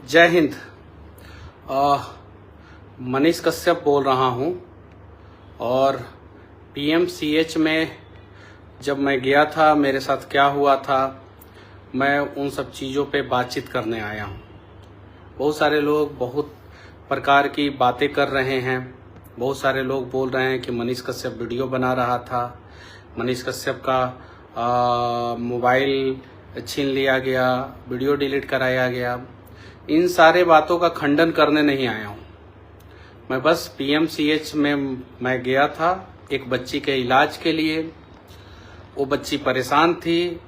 जय हिंद। मनीष कश्यप बोल रहा हूँ और पीएमसीएच में जब मैं गया था, मेरे साथ क्या हुआ था, मैं उन सब चीज़ों पे बातचीत करने आया हूँ। बहुत सारे लोग बहुत प्रकार की बातें कर रहे हैं। बहुत सारे लोग बोल रहे हैं कि मनीष कश्यप वीडियो बना रहा था, मनीष कश्यप का मोबाइल छीन लिया गया, वीडियो डिलीट कराया गया। इन सारे बातों का खंडन करने नहीं आया हूँ। मैं बस पीएमसीएच में मैं गया था एक बच्ची के इलाज के लिए। वो बच्ची परेशान थी,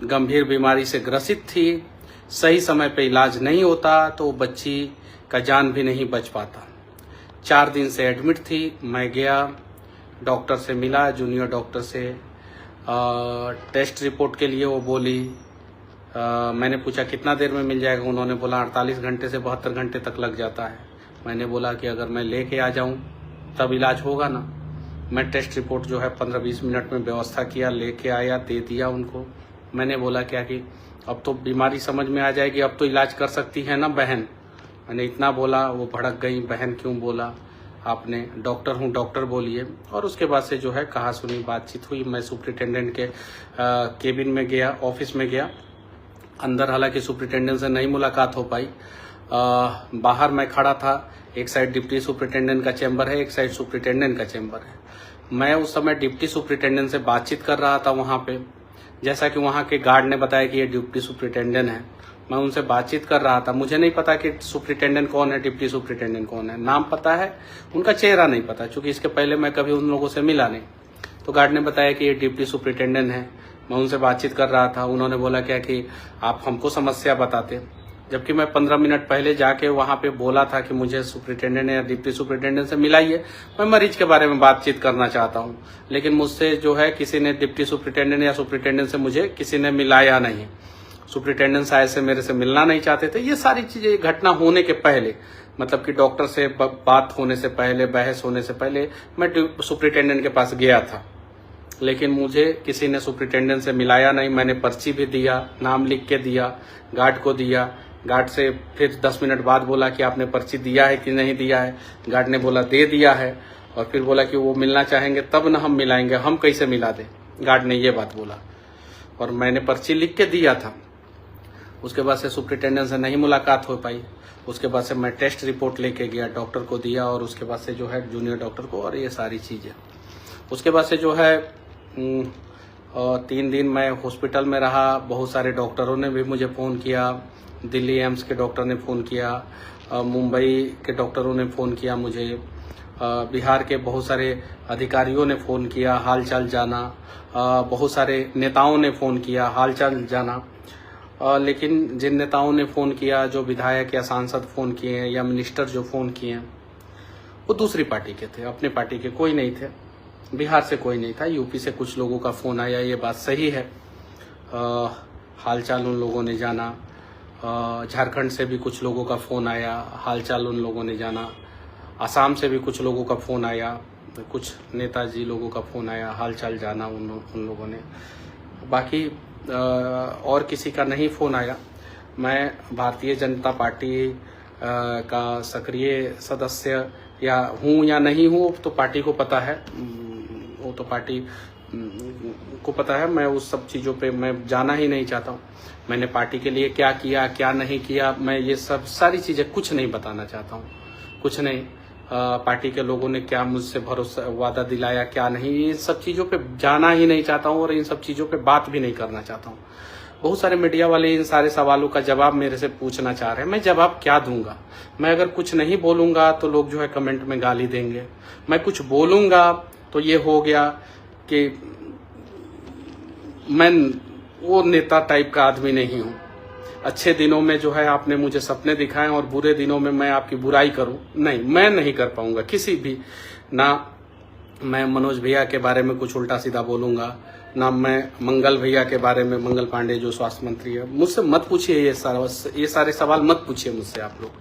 गंभीर बीमारी से ग्रसित थी। सही समय पे इलाज नहीं होता तो वो बच्ची का जान भी नहीं बच पाता। 4 दिन से एडमिट थी। मैं गया, डॉक्टर से मिला, जूनियर डॉक्टर से। टेस्ट रिपोर्ट के लिए वो बोली। मैंने पूछा कितना देर में मिल जाएगा। उन्होंने बोला 48 घंटे से 72 घंटे तक लग जाता है। मैंने बोला कि अगर मैं लेके आ जाऊं तब इलाज होगा ना। मैं टेस्ट रिपोर्ट जो है 15-20 मिनट में व्यवस्था किया, लेके आया, दे दिया उनको। मैंने बोला क्या कि अब तो बीमारी समझ में आ जाएगी, अब तो इलाज कर सकती है ना बहन। मैंने इतना बोला, वो भड़क गई, बहन क्यों बोला आपने, डॉक्टर हूँ, डॉक्टर बोलिए। और उसके बाद से जो है कहा सुनी बातचीत हुई। मैं सुप्रिटेंडेंट के केबिन में गया, ऑफिस में गया। अंदर हालांकि सुप्रिटेंडेंट से नहीं मुलाकात हो पाई। बाहर मैं खड़ा था। एक साइड डिप्टी सुप्रिटेंडेंट का चैम्बर है, एक साइड सुप्रिटेंडेंट का चैम्बर है। मैं उस समय डिप्टी सुप्रिटेंडेंट से बातचीत कर रहा था वहाँ पे। जैसा कि वहाँ के गार्ड ने बताया कि ये डिप्टी सुप्रिटेंडेंट है, मैं उनसे बातचीत कर रहा था। मुझे नहीं पता कि सुप्रिटेंडेंट कौन है, डिप्टी सुप्रिटेंडेंट कौन है। नाम पता है, उनका चेहरा नहीं पता, क्योंकि इसके पहले मैं कभी उन लोगों से मिला नहीं। तो गार्ड ने बताया कि ये डिप्टी सुप्रिटेंडेंट है। मैं उनसे बातचीत कर रहा था। उन्होंने बोला क्या कि आप हमको समस्या बताते, जबकि मैं 15 मिनट पहले जाके वहाँ पे बोला था कि मुझे सुप्रिटेंडेंट या डिप्टी सुप्रिटेंडेंट से मिलाइए, मैं मरीज के बारे में बातचीत करना चाहता हूँ। लेकिन मुझसे जो है किसी ने, डिप्टी सुप्रिटेंडेंट या सुप्रिटेंडेंट से मुझे किसी ने मिलाया नहीं। सुप्रिटेंडेंट शायद से मेरे से मिलना नहीं चाहते थे। ये सारी चीजें घटना होने के पहले, मतलब कि डॉक्टर से बात होने से पहले, बहस होने से पहले मैं सुप्रिटेंडेंट के पास गया था। लेकिन मुझे किसी ने सुप्रिटेंडेंट से मिलाया नहीं। मैंने पर्ची भी दिया, नाम लिख के दिया, गार्ड को दिया। गार्ड से फिर 10 मिनट बाद बोला कि आपने पर्ची दिया है कि नहीं दिया है। गार्ड ने बोला दे दिया है, और फिर बोला कि वो मिलना चाहेंगे तब ना हम मिलाएंगे, हम कैसे मिला दें। गार्ड ने ये बात बोला और मैंने पर्ची लिख के दिया था। उसके बाद से सुप्रिटेंडेंट से नहीं मुलाकात हो पाई। उसके बाद से मैं टेस्ट रिपोर्ट लेके गया, डॉक्टर को दिया, और उसके बाद से जो है जूनियर डॉक्टर को, और ये सारी चीज़ें। उसके बाद से जो है 3 दिन मैं हॉस्पिटल में रहा। बहुत सारे डॉक्टरों ने भी मुझे फ़ोन किया। दिल्ली एम्स के डॉक्टर ने फ़ोन किया, मुंबई के डॉक्टरों ने फ़ोन किया मुझे, बिहार के बहुत सारे अधिकारियों ने फ़ोन किया, हालचाल जाना। बहुत सारे नेताओं ने फ़ोन किया, हालचाल जाना। लेकिन जिन नेताओं ने फ़ोन किया, जो विधायक या सांसद फ़ोन किए हैं या मिनिस्टर जो फ़ोन किए हैं, वो दूसरी पार्टी के थे, अपने पार्टी के कोई नहीं थे। बिहार से कोई नहीं था। यूपी से कुछ लोगों का फ़ोन आया, ये बात सही है। हालचाल उन लोगों ने जाना। झारखंड से भी कुछ लोगों का फ़ोन आया, हालचाल उन लोगों ने जाना। असम से भी कुछ लोगों का फ़ोन आया, कुछ नेताजी लोगों का फ़ोन आया, हालचाल जाना उन लोगों ने। बाकी और किसी का नहीं फ़ोन आया। मैं भारतीय जनता पार्टी का सक्रिय सदस्य या हूँ या नहीं हूँ तो पार्टी को पता है, वो तो पार्टी को पता है। मैं उस सब चीज़ों पे मैं जाना ही नहीं चाहता हूँ। मैंने पार्टी के लिए क्या किया, क्या नहीं किया, मैं ये सब सारी चीज़ें कुछ नहीं बताना चाहता हूँ, कुछ नहीं। पार्टी के लोगों ने क्या मुझसे भरोसा वादा दिलाया, क्या नहीं, ये सब चीज़ों पे जाना ही नहीं चाहता हूँ, और इन सब चीज़ों पे बात भी नहीं करना चाहता हूँ। बहुत सारे मीडिया वाले इन सारे सवालों का जवाब मेरे से पूछना चाह रहे हैं। मैं जवाब क्या दूंगा? मैं अगर कुछ नहीं बोलूंगा तो लोग जो है कमेंट में गाली देंगे। मैं कुछ बोलूंगा तो ये हो गया कि मैं वो नेता टाइप का आदमी नहीं हूँ। अच्छे दिनों में जो है आपने मुझे सपने दिखाए, और बुरे दिनों में मैं आपकी बुराई करूं, नहीं, मैं नहीं कर पाऊंगा किसी भी। ना मैं मनोज भैया के बारे में कुछ उल्टा सीधा बोलूंगा, ना मैं मंगल भैया के बारे में, मंगल पांडे जो स्वास्थ्य मंत्री है। मुझसे मत पूछिए ये सारे सवाल मत पूछिए मुझसे आप लोग।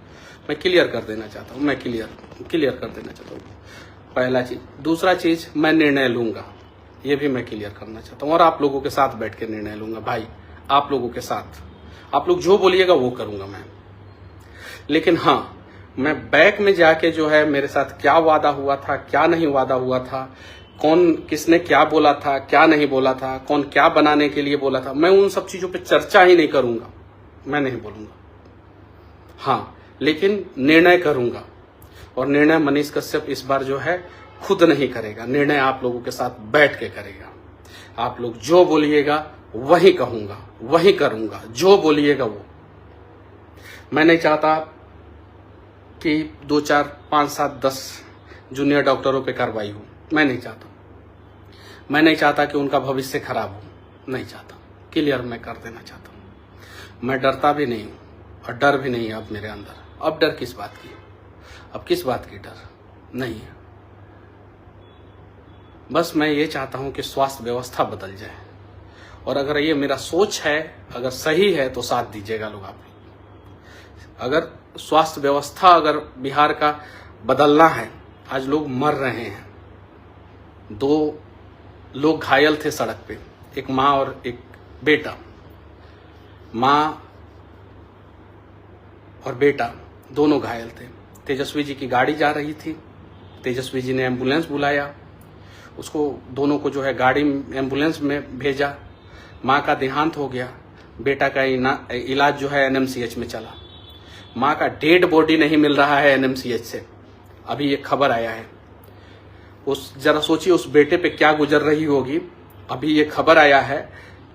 मैं क्लियर कर देना चाहता हूँ, मैं क्लियर कर देना चाहता हूँ, पहला चीज। दूसरा चीज, मैं निर्णय लूंगा, ये भी मैं क्लियर करना चाहता हूँ, और आप लोगों के साथ बैठ के निर्णय लूंगा भाई, आप लोगों के साथ। आप लोग जो बोलिएगा वो करूंगा मैं। लेकिन हाँ, मैं बैक में जाके जो है मेरे साथ क्या वादा हुआ था, क्या नहीं वादा हुआ था, कौन किसने क्या बोला था, क्या नहीं बोला था, कौन क्या बनाने के लिए बोला था, मैं उन सब चीजों पे चर्चा ही नहीं करूंगा, मैं नहीं बोलूंगा। हाँ, लेकिन निर्णय करूंगा, और निर्णय मनीष कश्यप इस बार जो है खुद नहीं करेगा, निर्णय आप लोगों के साथ बैठ के करेगा। आप लोग जो बोलिएगा वही कहूंगा, वही करूंगा, जो बोलिएगा वो। मैं नहीं चाहता कि 2, 4, 5, 7, 10 जूनियर डॉक्टरों पे कार्रवाई हो, मैं नहीं चाहता। मैं नहीं चाहता कि उनका भविष्य खराब हो, नहीं चाहता। क्लियर मैं कर देना चाहता हूं। मैं डरता भी नहीं हूं और डर भी नहीं है अब मेरे अंदर। अब डर किस बात की? अब किस बात की डर नहीं है। बस मैं ये चाहता हूं कि स्वास्थ्य व्यवस्था बदल जाए, और अगर ये मेरा सोच है, अगर सही है तो साथ दीजिएगा लोग। आप अगर स्वास्थ्य व्यवस्था अगर बिहार का बदलना है, आज लोग मर रहे हैं, 2 लोग घायल थे सड़क पे, एक माँ और एक बेटा। माँ और बेटा दोनों घायल थे। तेजस्वी जी की गाड़ी जा रही थी, तेजस्वी जी ने एम्बुलेंस बुलाया, उसको दोनों को जो है गाड़ी एम्बुलेंस में भेजा। माँ का देहांत हो गया, बेटा का इलाज जो है एनएमसीएच में चला। माँ का डेड बॉडी नहीं मिल रहा है एनएमसीएच से, अभी ये खबर आया है। जरा सोचिए उस बेटे पे क्या गुजर रही होगी। अभी ये खबर आया है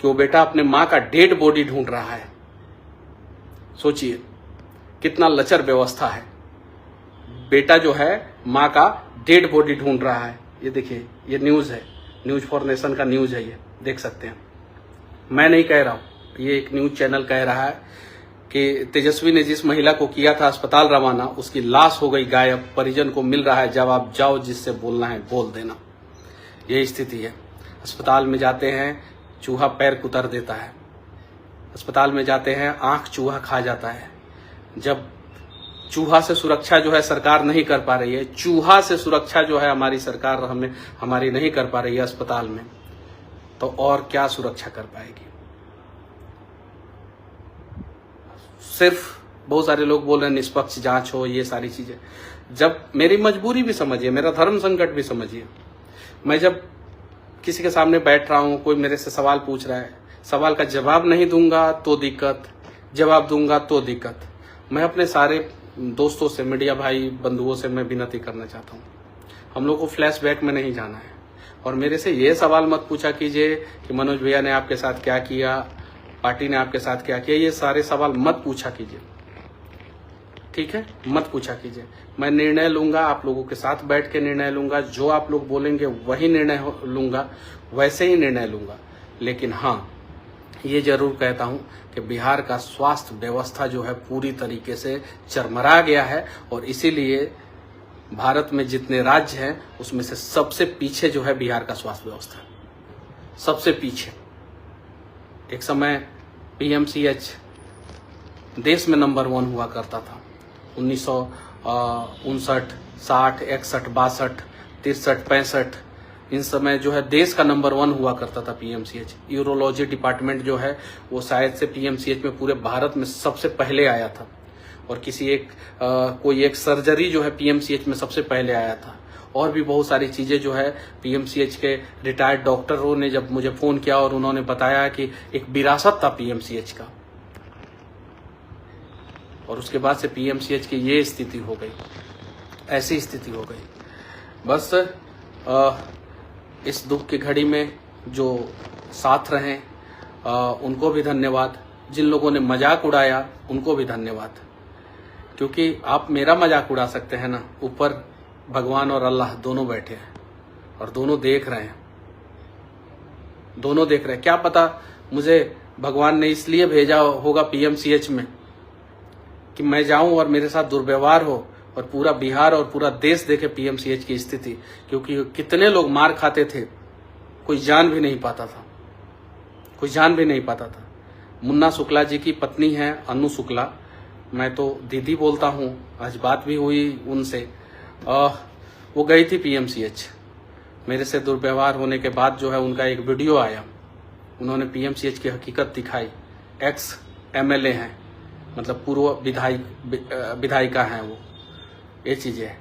कि वो बेटा अपने माँ का डेड बॉडी ढूंढ रहा है। सोचिए कितना लचर व्यवस्था है। बेटा जो है माँ का डेड बॉडी ढूंढ रहा है। ये देखिए, ये न्यूज है, न्यूज फॉर नेशन का न्यूज है, ये देख सकते हैं। मैं नहीं कह रहा हूं, ये एक न्यूज चैनल कह रहा है कि तेजस्वी ने जिस महिला को किया था अस्पताल रवाना, उसकी लाश हो गई गायब, परिजन को मिल रहा है जवाब, जाओ जिससे बोलना है बोल देना। यही स्थिति है। अस्पताल में जाते हैं, चूहा पैर कुतर देता है। अस्पताल में जाते हैं, आंख चूहा खा जाता है। जब चूहा से सुरक्षा जो है सरकार नहीं कर पा रही है, चूहा से सुरक्षा जो है हमारी सरकार हमारी नहीं कर पा रही है अस्पताल में, तो और क्या सुरक्षा कर पाएगी। सिर्फ बहुत सारे लोग बोल रहे हैं निष्पक्ष जांच हो, ये सारी चीजें। जब मेरी मजबूरी भी समझिए, मेरा धर्म संकट भी समझिए। मैं जब किसी के सामने बैठ रहा हूं, कोई मेरे से सवाल पूछ रहा है, सवाल का जवाब नहीं दूंगा तो दिक्कत, जवाब दूंगा तो दिक्कत। मैं अपने सारे दोस्तों से, मीडिया भाई बंधुओं से मैं विनती करना चाहता हूँ, हम लोग को फ्लैशबैक में नहीं जाना है। और मेरे से ये सवाल मत पूछा कीजिए कि मनोज भैया ने आपके साथ क्या किया, पार्टी ने आपके साथ क्या किया, ये सारे सवाल मत पूछा कीजिए, ठीक है? मत पूछा कीजिए। मैं निर्णय लूंगा, आप लोगों के साथ बैठ के निर्णय लूंगा, जो आप लोग बोलेंगे वही निर्णय लूंगा, वैसे ही निर्णय लूंगा। लेकिन हाँ, ये जरूर कहता हूं कि बिहार का स्वास्थ्य व्यवस्था जो है पूरी तरीके से चरमरा गया है, और इसीलिए भारत में जितने राज्य हैं उसमें से सबसे पीछे जो है बिहार का स्वास्थ्य व्यवस्था, सबसे पीछे। एक समय पीएमसीएच देश में नंबर 1 हुआ करता था। 1959, 60, 61, 62, 63, 65 इन समय जो है देश का नंबर 1 हुआ करता था पीएमसीएच। यूरोलॉजी डिपार्टमेंट जो है वो शायद से पीएमसीएच में पूरे भारत में सबसे पहले आया था, और किसी कोई एक सर्जरी जो है पीएमसीएच में सबसे पहले आया था। और भी बहुत सारी चीजें जो है पीएमसीएच के रिटायर्ड डॉक्टरों ने जब मुझे फोन किया और उन्होंने बताया कि एक विरासत था पीएमसीएच का, और उसके बाद से पीएमसीएच की ये स्थिति हो गई, ऐसी स्थिति हो गई। बस इस दुख की घड़ी में जो साथ रहे उनको भी धन्यवाद, जिन लोगों ने मजाक उड़ाया उनको भी धन्यवाद, क्योंकि आप मेरा मजाक उड़ा सकते हैं ना, ऊपर भगवान और अल्लाह दोनों बैठे हैं और दोनों देख रहे हैं, दोनों देख रहे हैं। क्या पता मुझे भगवान ने इसलिए भेजा होगा पीएमसीएच में कि मैं जाऊं और मेरे साथ दुर्व्यवहार हो और पूरा बिहार और पूरा देश देखे पीएमसीएच की स्थिति, क्योंकि कितने लोग मार खाते थे, कोई जान भी नहीं पाता था, कोई जान भी नहीं पाता था। मुन्ना शुक्ला जी की पत्नी है अनु शुक्ला, मैं तो दीदी बोलता हूँ, आज बात भी हुई उनसे। वो गई थी पीएमसीएच, मेरे से दुर्व्यवहार होने के बाद जो है उनका एक वीडियो आया, उन्होंने पीएमसीएच की हकीकत दिखाई। एक्स एमएलए हैं, मतलब पूर्व विधायिका हैं वो, ये चीज़ें हैं।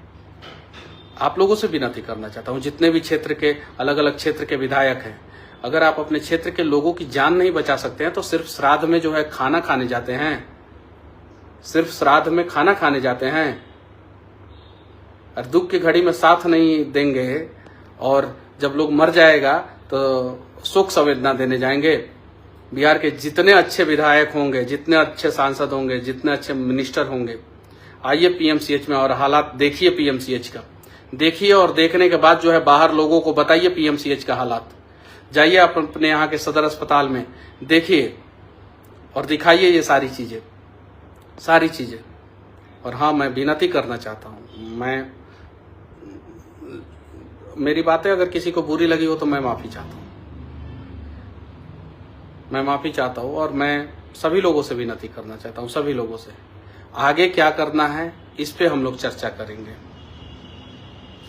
आप लोगों से विनती करना चाहता हूँ, जितने भी क्षेत्र के अलग अलग क्षेत्र के विधायक हैं, अगर आप अपने क्षेत्र के लोगों की जान नहीं बचा सकते हैं तो सिर्फ श्राद्ध में जो है खाना खाने जाते हैं, सिर्फ श्राद्ध में खाना खाने जाते हैं और दुख की घड़ी में साथ नहीं देंगे, और जब लोग मर जाएगा तो शोक संवेदना देने जाएंगे। बिहार के जितने अच्छे विधायक होंगे, जितने अच्छे सांसद होंगे, जितने अच्छे मिनिस्टर होंगे, आइए पीएमसीएच में और हालात देखिए, पीएमसीएच का देखिए, और देखने के बाद जो है बाहर लोगों को बताइए पीएमसीएच का हालात। जाइए आप अपने यहाँ के सदर अस्पताल में देखिए और दिखाइए ये सारी चीजें। और हाँ, मैं विनती करना चाहता हूँ, मेरी बातें अगर किसी को बुरी लगी हो तो मैं माफी चाहता हूँ, और मैं सभी लोगों से विनती करना चाहता हूँ, सभी लोगों से आगे क्या करना है इस पे हम लोग चर्चा करेंगे।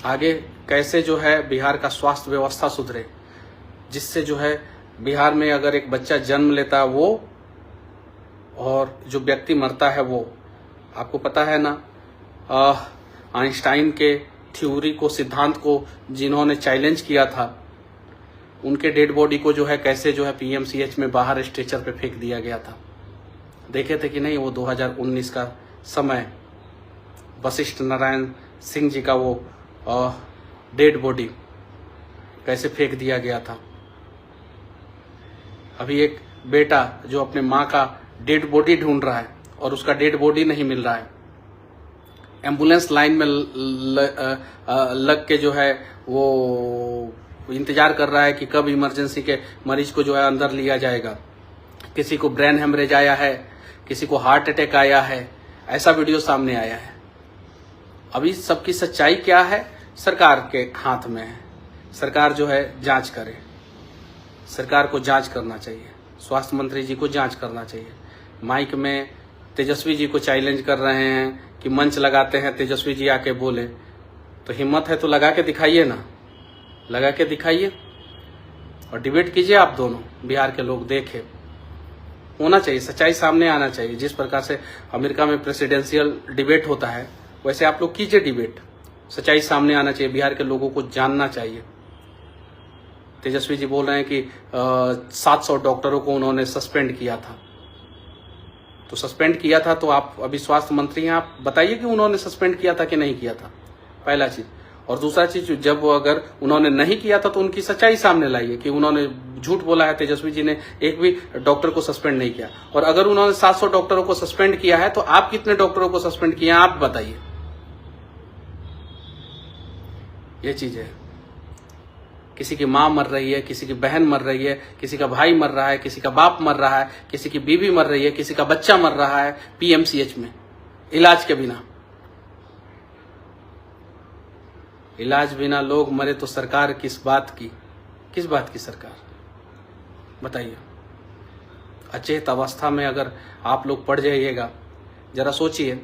आगे कैसे जो है बिहार का स्वास्थ्य व्यवस्था सुधरे, जिससे जो है बिहार में अगर एक बच्चा जन्म लेता है वो, और जो व्यक्ति मरता है वो, आपको पता है ना, आइंस्टाइन के थ्योरी को, सिद्धांत को जिन्होंने चैलेंज किया था, उनके डेड बॉडी को जो है कैसे जो है पीएमसीएच में बाहर स्ट्रेचर पे फेंक दिया गया था। देखे थे कि नहीं वो 2019 का समय, वशिष्ठ नारायण सिंह जी का वो डेड बॉडी कैसे फेंक दिया गया था। अभी एक बेटा जो अपने माँ का डेड बॉडी ढूंढ रहा है और उसका डेड बॉडी नहीं मिल रहा है, एम्बुलेंस लाइन में लग के जो है वो इंतजार कर रहा है कि कब इमरजेंसी के मरीज को जो है अंदर लिया जाएगा। किसी को ब्रेन हेमरेज आया है, किसी को हार्ट अटैक आया है, ऐसा वीडियो सामने आया है। अभी सबकी सच्चाई क्या है सरकार के हाथ में है। सरकार जो है जांच करे, सरकार को जांच करना चाहिए, स्वास्थ्य मंत्री जी को जांच करना चाहिए। माइक में तेजस्वी जी को चैलेंज कर रहे हैं कि मंच लगाते हैं, तेजस्वी जी आके बोले, तो हिम्मत है तो लगा के दिखाइए ना, लगा के दिखाइए और डिबेट कीजिए आप दोनों, बिहार के लोग देखें। होना चाहिए, सच्चाई सामने आना चाहिए। जिस प्रकार से अमेरिका में प्रेसिडेंशियल डिबेट होता है वैसे आप लोग कीजिए डिबेट, सच्चाई सामने आना चाहिए, बिहार के लोगों को जानना चाहिए। तेजस्वी जी बोल रहे हैं कि 700 डॉक्टरों को उन्होंने सस्पेंड किया था, तो सस्पेंड किया था तो आप अभी स्वास्थ्य मंत्री हैं, आप बताइए कि उन्होंने सस्पेंड किया था कि नहीं किया था, पहला चीज। और दूसरा चीज, जब अगर उन्होंने नहीं किया था तो उनकी सच्चाई सामने लाइए कि उन्होंने झूठ बोला है, तेजस्वी जी ने एक भी डॉक्टर को सस्पेंड नहीं किया। और अगर उन्होंने 700 डॉक्टरों को सस्पेंड किया है तो आप कितने डॉक्टरों को सस्पेंड किए हैं आप बताइए। ये चीज है, किसी की माँ मर रही है, किसी की बहन मर रही है, किसी का भाई मर रहा है, किसी का बाप मर रहा है, किसी की बीवी मर रही है, किसी का बच्चा मर रहा है पीएमसीएच में इलाज के बिना। इलाज बिना लोग मरे तो सरकार किस बात की सरकार बताइए। अचेत अवस्था में अगर आप लोग पड़ जाइएगा, जरा सोचिए।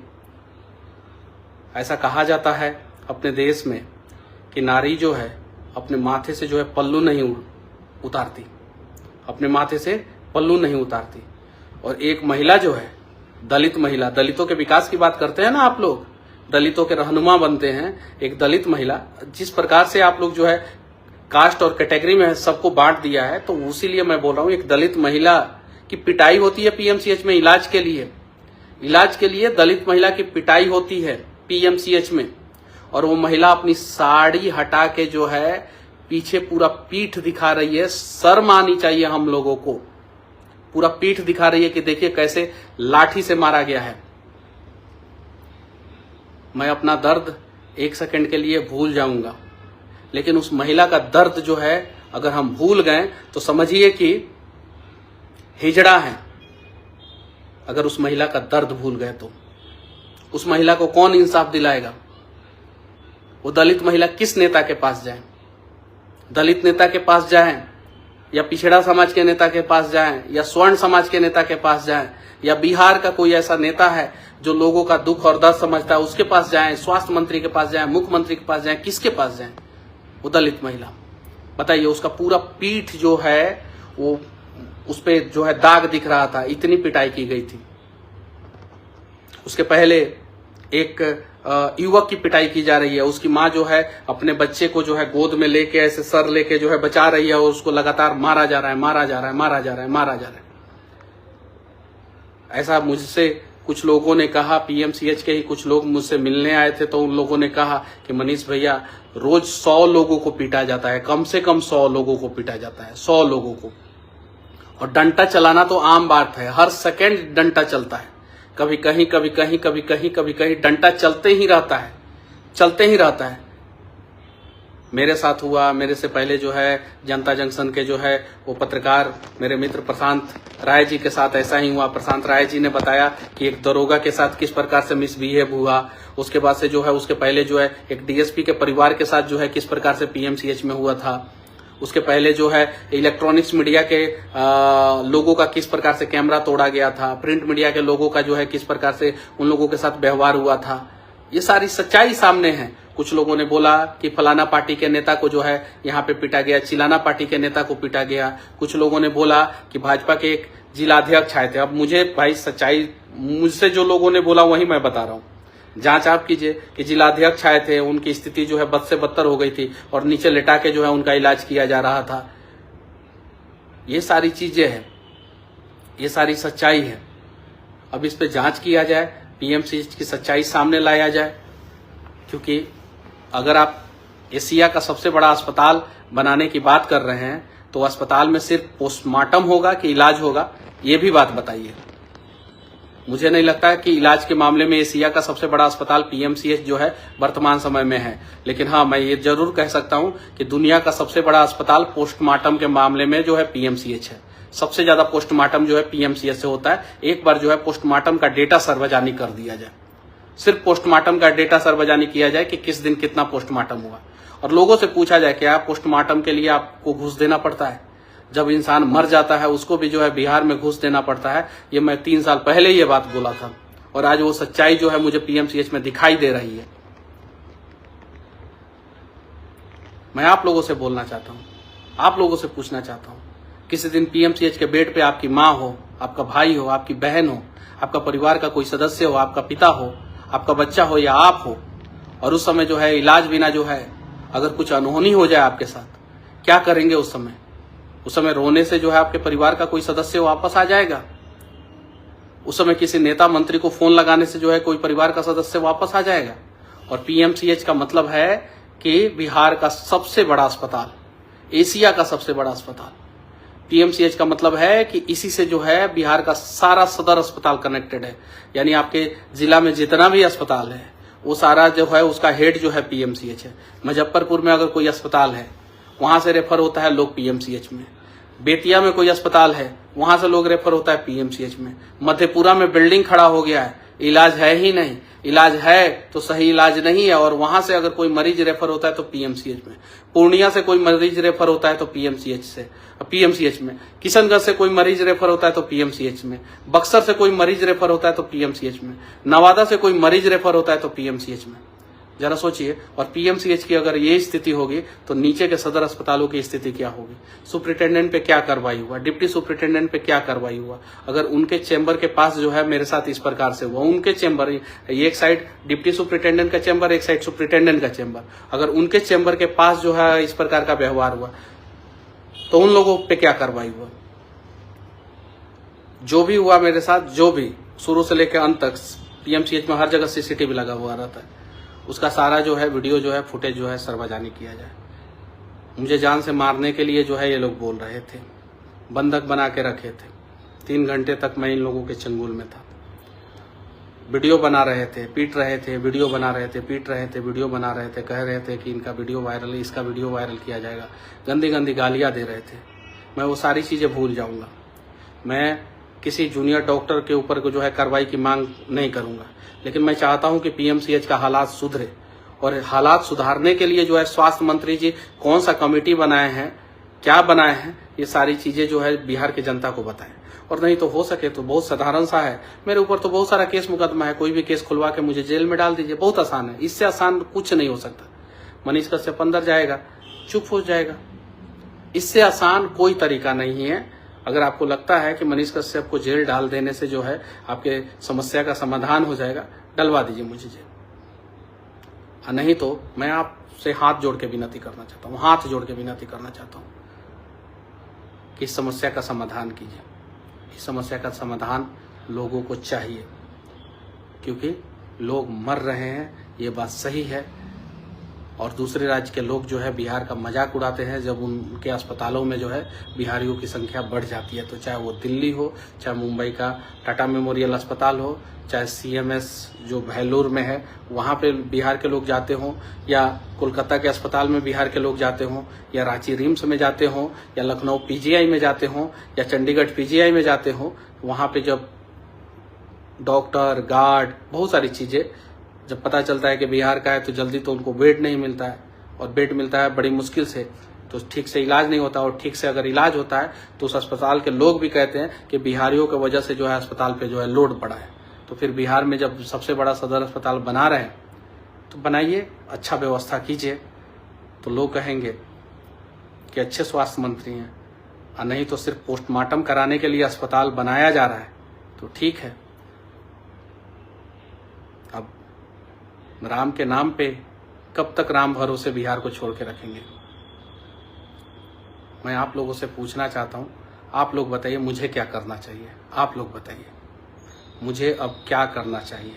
ऐसा कहा जाता है अपने देश में कि नारी जो है अपने माथे से जो है पल्लू नहीं उतारती, अपने माथे से पल्लू नहीं उतारती। और एक महिला जो है, दलित महिला, दलितों के विकास की बात करते हैं ना आप लोग, दलितों के रहनुमा बनते हैं, एक दलित महिला, जिस प्रकार से आप लोग जो है कास्ट और कैटेगरी में सबको बांट दिया है, तो उसीलिए मैं बोल रहा हूँ, एक दलित महिला की पिटाई होती है पीएमसीएच में इलाज के लिए दलित महिला की पिटाई होती है पीएमसीएच में। और वो महिला अपनी साड़ी हटा के जो है पीछे पूरा पीठ दिखा रही है। शर्म आनी चाहिए हम लोगों को, पूरा पीठ दिखा रही है कि देखिए कैसे लाठी से मारा गया है। मैं अपना दर्द 1 सेकंड के लिए भूल जाऊंगा, लेकिन उस महिला का दर्द जो है अगर हम भूल गए तो समझिए कि हिजड़ा है। अगर उस महिला का दर्द भूल गए तो उस महिला को कौन इंसाफ दिलाएगा? वो दलित महिला किस नेता के पास जाए? दलित नेता के पास जाए, या पिछड़ा समाज के नेता के पास जाए, या स्वर्ण समाज के नेता के पास जाए, या बिहार का कोई ऐसा नेता है जो लोगों का दुख और दर्द समझता है, उसके पास जाए, स्वास्थ्य मंत्री के पास जाए, मुख्यमंत्री के पास जाए, किसके पास जाए? वो दलित महिला, बताइए। उसका पूरा पीठ जो है वो उस पे जो है दाग दिख रहा था, इतनी पिटाई की गई थी। उसके पहले एक युवक की पिटाई की जा रही है, उसकी माँ जो है अपने बच्चे को जो है गोद में लेके ऐसे सर लेके जो है बचा रही है और उसको लगातार मारा जा रहा है, मारा जा रहा है, मारा जा रहा है, मारा जा रहा है। ऐसा मुझसे कुछ लोगों ने कहा, पीएमसीएच के ही कुछ लोग मुझसे मिलने आए थे, तो उन लोगों ने कहा कि मनीष भैया रोज 100 लोगों को पीटा जाता है, कम से कम 100 लोगों को पीटा जाता है, 100 लोगों को। और डंडा चलाना तो आम बात है, हर सेकंड डंडा चलता है, कभी कहीं कभी कहीं कभी कहीं कभी कहीं डंडा चलते ही रहता है, चलते ही रहता है। मेरे साथ हुआ, मेरे से पहले जो है जनता जंक्शन के जो है वो पत्रकार मेरे मित्र प्रशांत राय जी के साथ ऐसा ही हुआ। प्रशांत राय जी ने बताया कि एक दरोगा के साथ किस प्रकार से मिसबिहेव हुआ। उसके बाद से जो है उसके पहले जो है एक डीएसपी के परिवार के साथ जो है किस प्रकार से पीएमसीएच में हुआ था। उसके पहले जो है इलेक्ट्रॉनिक्स मीडिया के लोगों का किस प्रकार से कैमरा तोड़ा गया था, प्रिंट मीडिया के लोगों का जो है किस प्रकार से उन लोगों के साथ व्यवहार हुआ था। ये सारी सच्चाई सामने है। कुछ लोगों ने बोला कि फलाना पार्टी के नेता को जो है यहाँ पे पीटा गया, चिलाना पार्टी के नेता को पीटा गया। कुछ लोगों ने बोला कि भाजपा के एक जिलाध्यक्ष आए थे। अब मुझे भाई सच्चाई मुझसे जो लोगों ने बोला वही मैं बता रहा हूँ, जांच आप कीजिए कि जिलाध्यक्ष आए थे, उनकी स्थिति जो है बद से बदतर हो गई थी और नीचे लेटा के जो है उनका इलाज किया जा रहा था। ये सारी चीजें हैं, ये सारी सच्चाई है। अब इस पे जांच किया जाए, पीएमसीएच की सच्चाई सामने लाया जाए, क्योंकि अगर आप एशिया का सबसे बड़ा अस्पताल बनाने की बात कर रहे हैं तो अस्पताल में सिर्फ पोस्टमार्टम होगा कि इलाज होगा, ये भी बात बताइए। मुझे नहीं लगता है कि इलाज के मामले में एशिया का सबसे बड़ा अस्पताल पीएमसीएच जो है वर्तमान समय में है, लेकिन हाँ मैं ये जरूर कह सकता हूं कि दुनिया का सबसे बड़ा अस्पताल पोस्टमार्टम के मामले में जो है पीएमसीएच है। सबसे ज्यादा पोस्टमार्टम जो है पीएमसीएच से होता है। एक बार जो है पोस्टमार्टम का डेटा सार्वजनिक कर दिया जाए, सिर्फ पोस्टमार्टम का डेटा सार्वजनिक किया जाए कि किस दिन कितना पोस्टमार्टम हुआ, और लोगों से पूछा जाए कि आप पोस्टमार्टम के लिए आपको घूस देना पड़ता है। जब इंसान मर जाता है उसको भी जो है बिहार में घूस देना पड़ता है। ये मैं 3 साल पहले ये बात बोला था और आज वो सच्चाई जो है मुझे पीएमसीएच में दिखाई दे रही है। मैं आप लोगों से बोलना चाहता हूं, आप लोगों से पूछना चाहता हूं, किसी दिन पीएमसीएच के बेड पे आपकी माँ हो, आपका भाई हो, आपकी बहन हो, आपका परिवार का कोई सदस्य हो, आपका पिता हो, आपका बच्चा हो या आप हो, और उस समय जो है इलाज बिना जो है अगर कुछ अनहोनी हो जाए आपके साथ, क्या करेंगे उस समय? उस समय रोने से जो है आपके परिवार का कोई सदस्य वापस आ जाएगा? उस समय किसी नेता मंत्री को फोन लगाने से जो है कोई परिवार का सदस्य वापस आ जाएगा? और पीएमसीएच का मतलब है कि बिहार का सबसे बड़ा अस्पताल, एशिया का सबसे बड़ा अस्पताल। पीएमसीएच का मतलब है कि इसी से जो है बिहार का सारा सदर अस्पताल कनेक्टेड है। यानी आपके जिला में जितना भी अस्पताल है वो सारा जो है उसका हेड जो है पीएमसीएच है। मुजफ्फरपुर में अगर कोई अस्पताल है वहां से रेफर होता है लोग पीएमसीएच में। बेतिया में कोई अस्पताल है वहां से लोग रेफर होता है पीएमसीएच में। मधेपुरा में बिल्डिंग खड़ा हो गया है, इलाज है ही नहीं, इलाज है तो सही इलाज नहीं है, और वहां से अगर कोई मरीज रेफर होता है तो पीएमसीएच में। पूर्णिया से कोई मरीज रेफर होता है तो पीएमसीएच में। किशनगंज से कोई मरीज रेफर होता है तो पीएमसीएच में। बक्सर से कोई मरीज रेफर होता है तो पीएमसीएच में। नवादा से कोई मरीज रेफर होता है तो पीएमसीएच में। जरा सोचिए, और पीएमसीएच की अगर ये स्थिति होगी तो नीचे के सदर अस्पतालों की स्थिति क्या होगी? सुपरिटेंडेंट पे क्या कार्रवाई हुआ, डिप्टी सुपरिटेंडेंट पे क्या कार्रवाई हुआ? अगर उनके चैम्बर के पास जो है मेरे साथ इस प्रकार से हुआ, उनके चैम्बर, एक साइड डिप्टी सुपरिटेंडेंट का चैम्बर, एक साइड सुपरिटेंडेंट का चैम्बर, अगर उनके चैम्बर के पास जो है इस प्रकार का व्यवहार हुआ तो उन लोगों पे क्या कार्रवाई हुआ? जो भी हुआ मेरे साथ, जो भी शुरू से लेकर अंत तक, पीएमसीएच में हर जगह सीसीटीवी लगा हुआ रहता है, उसका सारा जो है वीडियो जो है फुटेज जो है सार्वजनिक किया जाए। मुझे जान से मारने के लिए जो है ये लोग बोल रहे थे, बंधक बना के रखे थे। 3 घंटे तक मैं इन लोगों के चंगुल में था। वीडियो बना रहे थे, पीट रहे थे, वीडियो बना रहे थे, पीट रहे थे, वीडियो बना रहे थे, कह रहे थे कि इनका वीडियो वायरल है, इसका वीडियो वायरल किया जाएगा, गंदी गंदी गालियां दे रहे थे। मैं वो सारी चीज़ें भूल जाऊंगा। मैं किसी जूनियर डॉक्टर के ऊपर को जो है कार्रवाई की मांग नहीं करूंगा, लेकिन मैं चाहता हूं कि पीएमसीएच का हालात सुधरे, और हालात सुधारने के लिए जो है स्वास्थ्य मंत्री जी कौन सा कमेटी बनाए हैं, क्या बनाए हैं, ये सारी चीजें जो है बिहार की जनता को बताएं। और नहीं तो हो सके तो बहुत साधारण सा है, मेरे ऊपर तो बहुत सारा केस मुकदमा है, कोई भी केस खुलवा के मुझे जेल में डाल दीजिए, बहुत आसान है। इससे आसान कुछ नहीं हो सकता। मनीष कश्यप अंदर जाएगा, चुप हो जाएगा, इससे आसान कोई तरीका नहीं है। अगर आपको लगता है कि मनीष कश्यप को जेल डाल देने से जो है आपके समस्या का समाधान हो जाएगा, डलवा दीजिए मुझे जेल। नहीं तो मैं आपसे हाथ जोड़ के विनती करना चाहता हूँ, हाथ जोड़ के विनती करना चाहता हूँ कि इस समस्या का समाधान कीजिए। इस समस्या का समाधान लोगों को चाहिए, क्योंकि लोग मर रहे हैं, ये बात सही है। और दूसरे राज्य के लोग जो है बिहार का मजाक उड़ाते हैं जब उनके अस्पतालों में जो है बिहारियों की संख्या बढ़ जाती है। तो चाहे वो दिल्ली हो, चाहे मुंबई का टाटा मेमोरियल अस्पताल हो, चाहे CMS जो भेल्लोर में है वहाँ पे बिहार के लोग जाते हों, या कोलकाता के अस्पताल में बिहार के लोग जाते हों, या रांची रिम्स में जाते हों, या लखनऊ PGI में जाते हों, या चंडीगढ़ PGI में जाते हों, वहाँ पे जब डॉक्टर, गार्ड, बहुत सारी चीज़ें, जब पता चलता है कि बिहार का है तो जल्दी तो उनको बेड नहीं मिलता है, और बेड मिलता है बड़ी मुश्किल से, तो ठीक से इलाज नहीं होता। और ठीक से अगर इलाज होता है तो उस अस्पताल के लोग भी कहते हैं कि बिहारियों की वजह से जो है अस्पताल पे जो है लोड पड़ा है। तो फिर बिहार में जब सबसे बड़ा सदर अस्पताल बना रहे हैं तो बनाइए, अच्छा व्यवस्था कीजिए, तो लोग कहेंगे कि अच्छे स्वास्थ्य मंत्री हैं। और नहीं तो सिर्फ पोस्टमार्टम कराने के लिए अस्पताल बनाया जा रहा है तो ठीक है। अब राम के नाम पे कब तक राम भरोसे बिहार को छोड़ के रखेंगे? मैं आप लोगों से पूछना चाहता हूँ, आप लोग बताइए मुझे क्या करना चाहिए? आप लोग बताइए मुझे अब क्या करना चाहिए?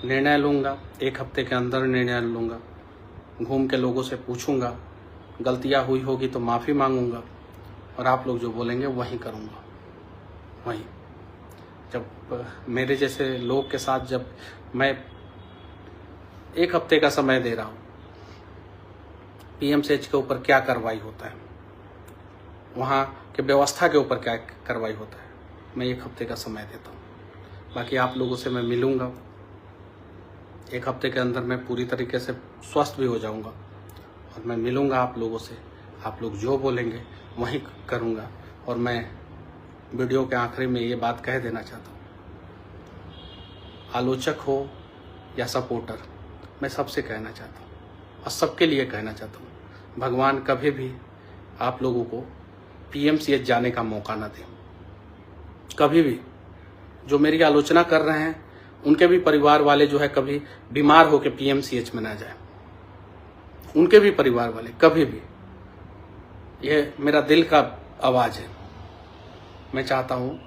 निर्णय लूँगा, 1 हफ्ते के अंदर निर्णय लूँगा, घूम के लोगों से पूछूंगा, गलतियाँ हुई होगी तो माफ़ी मांगूंगा, और आप लोग जो बोलेंगे वही करूँगा। वही जब मेरे जैसे लोग के साथ जब मैं 1 हफ्ते का समय दे रहा हूँ, PMCH के ऊपर क्या कार्रवाई होता है, वहाँ के व्यवस्था के ऊपर क्या कार्रवाई होता है, मैं 1 हफ्ते का समय देता हूँ। बाकी आप लोगों से मैं मिलूँगा, 1 हफ्ते के अंदर मैं पूरी तरीके से स्वस्थ भी हो जाऊँगा, और मैं मिलूँगा आप लोगों से। आप लोग जो बोलेंगे वही करूँगा। और मैं वीडियो के आखिरी में ये बात कह देना चाहता हूँ, आलोचक हो या सपोर्टर, मैं सबसे कहना चाहता हूँ और सबके लिए कहना चाहता हूँ, भगवान कभी भी आप लोगों को PMCH जाने का मौका ना दे। कभी भी जो मेरी आलोचना कर रहे हैं उनके भी परिवार वाले जो है कभी बीमार होकर PMCH में ना जाए, उनके भी परिवार वाले कभी भी। ये मेरा दिल का आवाज़ है। मैं चाहता हूँ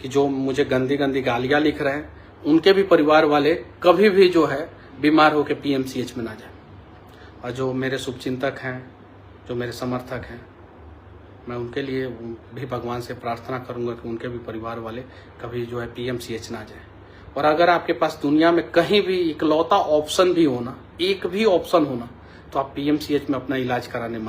कि जो मुझे गंदी गंदी गालियाँ लिख रहे हैं उनके भी परिवार वाले कभी भी जो है बीमार होकर PMCH में ना जाए। और जो मेरे शुभचिंतक हैं, जो मेरे समर्थक हैं, मैं उनके लिए भी भगवान से प्रार्थना करूंगा कि उनके भी परिवार वाले कभी जो है PMCH ना जाए। और अगर आपके पास दुनिया में कहीं भी इकलौता ऑप्शन भी होना, एक भी ऑप्शन होना, तो आप PMCH में अपना इलाज कराने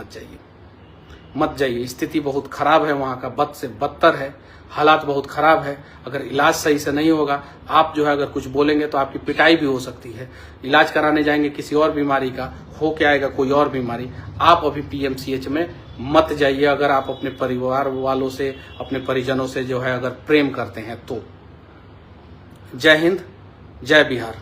मत जाइए। स्थिति बहुत खराब है वहाँ का, बद से बदतर है, हालात बहुत खराब है। अगर इलाज सही से नहीं होगा, आप जो है अगर कुछ बोलेंगे तो आपकी पिटाई भी हो सकती है। इलाज कराने जाएंगे किसी और बीमारी का, हो के आएगा कोई और बीमारी। आप अभी PMCH में मत जाइए अगर आप अपने परिवार वालों से, अपने परिजनों से जो है अगर प्रेम करते हैं तो। जय हिंद, जय बिहार।